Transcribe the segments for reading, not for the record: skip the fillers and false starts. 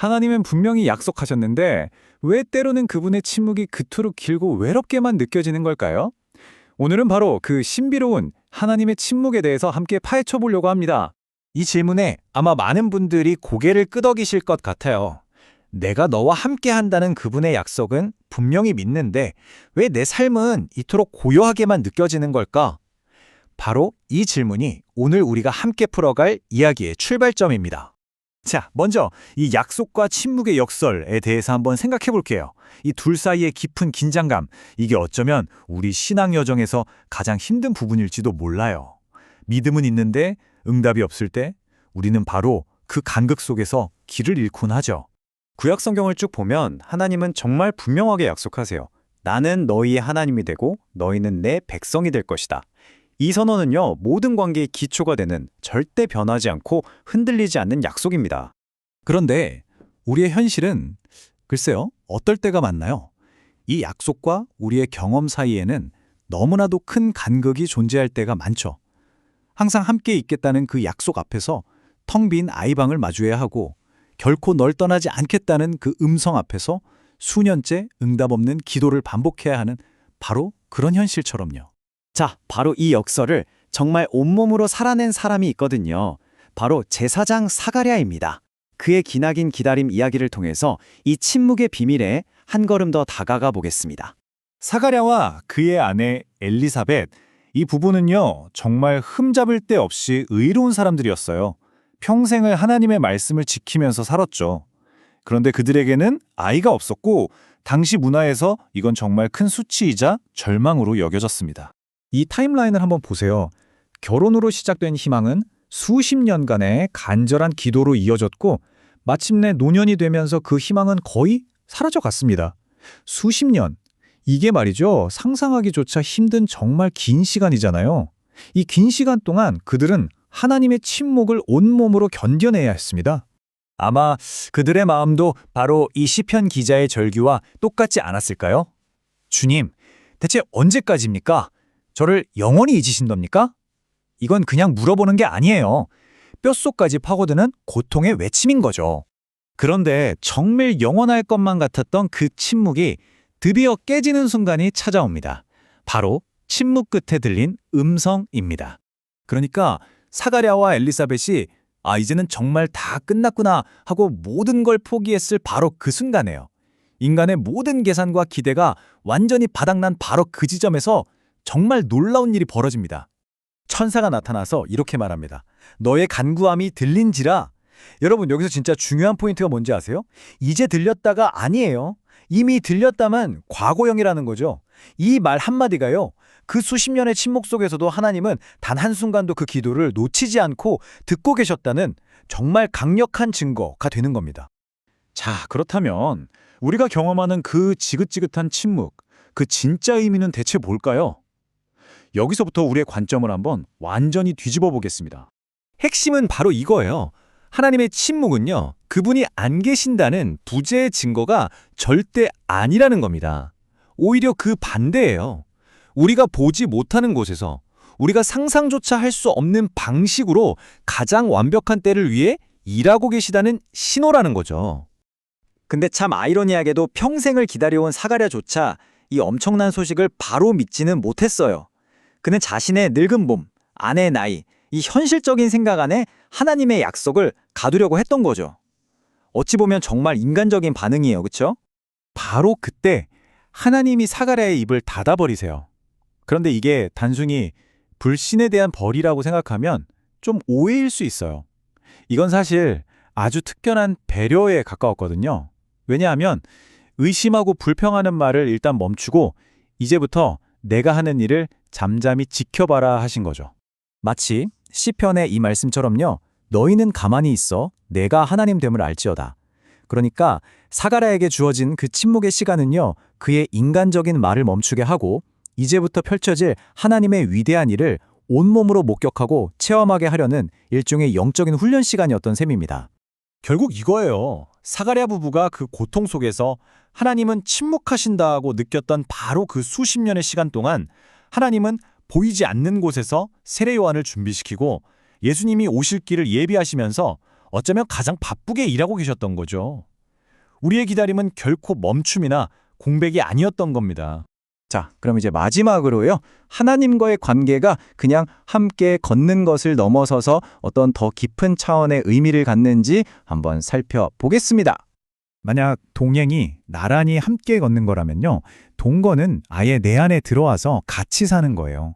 하나님은 분명히 약속하셨는데 왜 때로는 그분의 침묵이 그토록 길고 외롭게만 느껴지는 걸까요? 오늘은 바로 그 신비로운 하나님의 침묵에 대해서 함께 파헤쳐 보려고 합니다. 이 질문에 아마 많은 분들이 고개를 끄덕이실 것 같아요. 내가 너와 함께 한다는 그분의 약속은 분명히 믿는데 왜 내 삶은 이토록 고요하게만 느껴지는 걸까? 바로 이 질문이 오늘 우리가 함께 풀어갈 이야기의 출발점입니다. 자, 먼저 이 약속과 침묵의 역설에 대해서 한번 생각해 볼게요. 이 둘 사이의 깊은 긴장감, 이게 어쩌면 우리 신앙 여정에서 가장 힘든 부분일지도 몰라요. 믿음은 있는데 응답이 없을 때 우리는 바로 그 간극 속에서 길을 잃곤 하죠. 구약 성경을 쭉 보면 하나님은 정말 분명하게 약속하세요. 나는 너희의 하나님이 되고 너희는 내 백성이 될 것이다. 이 선언은요, 모든 관계의 기초가 되는 절대 변하지 않고 흔들리지 않는 약속입니다. 그런데 우리의 현실은 글쎄요, 어떨 때가 많나요? 이 약속과 우리의 경험 사이에는 너무나도 큰 간극이 존재할 때가 많죠. 항상 함께 있겠다는 그 약속 앞에서 텅 빈 아이방을 마주해야 하고 결코 널 떠나지 않겠다는 그 음성 앞에서 수년째 응답 없는 기도를 반복해야 하는 바로 그런 현실처럼요. 자, 바로 이 역설을 정말 온몸으로 살아낸 사람이 있거든요. 바로 제사장 사가랴입니다. 그의 기나긴 기다림 이야기를 통해서 이 침묵의 비밀에 한 걸음 더 다가가 보겠습니다. 사가랴와 그의 아내 엘리사벳, 이 부부는요, 정말 흠잡을 데 없이 의로운 사람들이었어요. 평생을 하나님의 말씀을 지키면서 살았죠. 그런데 그들에게는 아이가 없었고 당시 문화에서 이건 정말 큰 수치이자 절망으로 여겨졌습니다. 이 타임라인을 한번 보세요. 결혼으로 시작된 희망은 수십 년간의 간절한 기도로 이어졌고 마침내 노년이 되면서 그 희망은 거의 사라져갔습니다. 수십 년. 이게 말이죠. 상상하기조차 힘든 정말 긴 시간이잖아요. 이 긴 시간 동안 그들은 하나님의 침묵을 온몸으로 견뎌내야 했습니다. 아마 그들의 마음도 바로 이 시편 기자의 절규와 똑같지 않았을까요? 주님, 대체 언제까지입니까? 저를 영원히 잊으신답니까? 이건 그냥 물어보는 게 아니에요. 뼛속까지 파고드는 고통의 외침인 거죠. 그런데 정말 영원할 것만 같았던 그 침묵이 드디어 깨지는 순간이 찾아옵니다. 바로 침묵 끝에 들린 음성입니다. 그러니까 사가랴와 엘리사벳이 이제는 정말 다 끝났구나 하고 모든 걸 포기했을 바로 그 순간에요. 인간의 모든 계산과 기대가 완전히 바닥난 바로 그 지점에서 정말 놀라운 일이 벌어집니다. 천사가 나타나서 이렇게 말합니다. 너의 간구함이 들린지라. 여러분, 여기서 진짜 중요한 포인트가 뭔지 아세요? 이제 들렸다가 아니에요. 이미 들렸다면 과거형이라는 거죠. 이 말 한마디가요, 그 수십 년의 침묵 속에서도 하나님은 단 한순간도 그 기도를 놓치지 않고 듣고 계셨다는 정말 강력한 증거가 되는 겁니다. 자, 그렇다면 우리가 경험하는 그 지긋지긋한 침묵, 그 진짜 의미는 대체 뭘까요? 여기서부터 우리의 관점을 한번 완전히 뒤집어 보겠습니다. 핵심은 바로 이거예요. 하나님의 침묵은요, 그분이 안 계신다는 부재의 증거가 절대 아니라는 겁니다. 오히려 그 반대예요. 우리가 보지 못하는 곳에서 우리가 상상조차 할 수 없는 방식으로 가장 완벽한 때를 위해 일하고 계시다는 신호라는 거죠. 근데 참 아이러니하게도 평생을 기다려온 사가랴조차 이 엄청난 소식을 바로 믿지는 못했어요. 그는 자신의 늙은 몸, 아내의 나이, 이 현실적인 생각 안에 하나님의 약속을 가두려고 했던 거죠. 어찌 보면 정말 인간적인 반응이에요, 그렇죠? 바로 그때 하나님이 사가랴의 입을 닫아버리세요. 그런데 이게 단순히 불신에 대한 벌이라고 생각하면 좀 오해일 수 있어요. 이건 사실 아주 특별한 배려에 가까웠거든요. 왜냐하면 의심하고 불평하는 말을 일단 멈추고 이제부터 내가 하는 일을 잠잠히 지켜봐라 하신 거죠. 마치 시편의 이 말씀처럼요. 너희는 가만히 있어 내가 하나님 됨을 알지어다. 그러니까 사가랴에게 주어진 그 침묵의 시간은요. 그의 인간적인 말을 멈추게 하고 이제부터 펼쳐질 하나님의 위대한 일을 온몸으로 목격하고 체험하게 하려는 일종의 영적인 훈련 시간이었던 셈입니다. 결국 이거예요. 사가랴 부부가 그 고통 속에서 하나님은 침묵하신다고 느꼈던 바로 그 수십 년의 시간 동안 하나님은 보이지 않는 곳에서 세례 요한을 준비시키고 예수님이 오실 길을 예비하시면서 어쩌면 가장 바쁘게 일하고 계셨던 거죠. 우리의 기다림은 결코 멈춤이나 공백이 아니었던 겁니다. 자, 그럼 이제 마지막으로요. 하나님과의 관계가 그냥 함께 걷는 것을 넘어서서 어떤 더 깊은 차원의 의미를 갖는지 한번 살펴보겠습니다. 만약 동행이 나란히 함께 걷는 거라면요. 동거는 아예 내 안에 들어와서 같이 사는 거예요.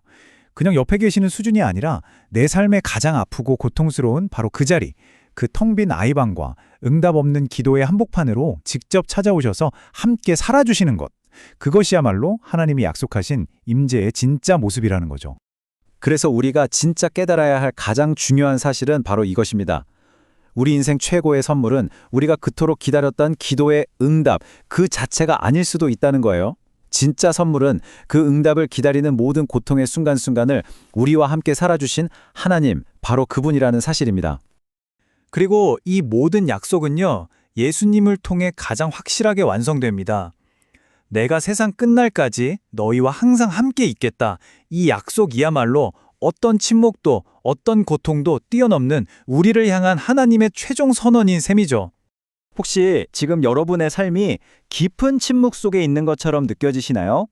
그냥 옆에 계시는 수준이 아니라 내 삶에 가장 아프고 고통스러운 바로 그 자리, 그 텅 빈 아이방과 응답 없는 기도의 한복판으로 직접 찾아오셔서 함께 살아주시는 것. 그것이야말로 하나님이 약속하신 임재의 진짜 모습이라는 거죠. 그래서 우리가 진짜 깨달아야 할 가장 중요한 사실은 바로 이것입니다. 우리 인생 최고의 선물은 우리가 그토록 기다렸던 기도의 응답, 그 자체가 아닐 수도 있다는 거예요. 진짜 선물은 그 응답을 기다리는 모든 고통의 순간순간을 우리와 함께 살아주신 하나님, 바로 그분이라는 사실입니다. 그리고 이 모든 약속은요, 예수님을 통해 가장 확실하게 완성됩니다. 내가 세상 끝날까지 너희와 항상 함께 있겠다. 이 약속이야말로 어떤 침묵도 어떤 고통도 뛰어넘는 우리를 향한 하나님의 최종 선언인 셈이죠. 혹시 지금 여러분의 삶이 깊은 침묵 속에 있는 것처럼 느껴지시나요?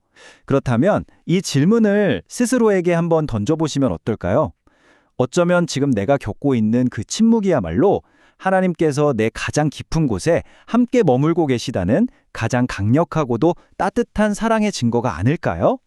그렇다면 이 질문을 스스로에게 한번 던져보시면 어떨까요? 어쩌면 지금 내가 겪고 있는 그 침묵이야말로 하나님께서 내 가장 깊은 곳에 함께 머물고 계시다는 가장 강력하고도 따뜻한 사랑의 증거가 아닐까요?